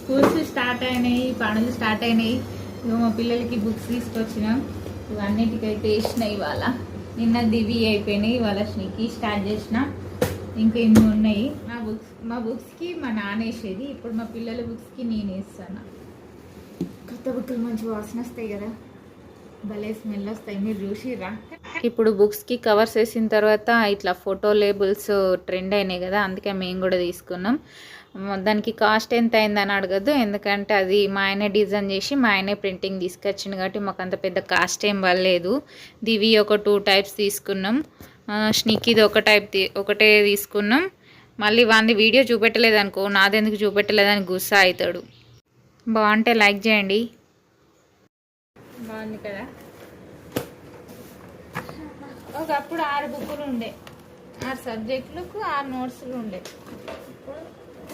Schools start అయినాయి, పనులు start అయినాయి. మా పిల్లలకి బుక్స్ తీసుకొచ్చినాం. ఇవన్నిటికైతే వేసినాయి. ఇవాళ నిన్న దివి అయిపోయినాయి, ఇవాళ స్నిక్కీ స్టార్ట్ చేసిన. ఇంకా ఎన్ని ఉన్నాయి. మా బుక్స్కి మా నాన్న వేసేది, ఇప్పుడు మా పిల్లల బుక్స్కి నేను వేస్తాను. కొత్త బుక్కులు మంచి వాసన వస్తాయి కదా, భలే స్మెల్ వస్తాయి. మీరు చూసిర్రా? ఇప్పుడు బుక్స్కి కవర్స్ వేసిన తర్వాత ఇట్లా ఫోటో లేబుల్స్ ట్రెండ్ అయినాయి కదా, అందుకే మేము కూడా తీసుకున్నాం. దానికి కాస్ట్ ఎంత అయిందని అడగద్దు, ఎందుకంటే అది మా ఆయనే డిజైన్ చేసి మా ఆయనే ప్రింటింగ్ తీసుకొచ్చింది కాబట్టి మాకు అంత పెద్ద కాస్ట్ ఏం పడలేదు. దివి ఒక 2 టైప్స్ తీసుకున్నాం, స్నిక్కీది ఒకటే తీసుకున్నాం. మళ్ళీ వాంది వీడియో చూపెట్టలేదు అనుకో, నాదెందుకు చూపెట్టలేదని గుస్సా అవుతాడు. బాగుంటే లైక్ చేయండి. బాగుంది కదా. ఒకప్పుడు 6 బుక్కులు ఉండే, 6 సబ్జెక్టులకు 6 నోట్స్లు ఉండే. ఇప్పుడు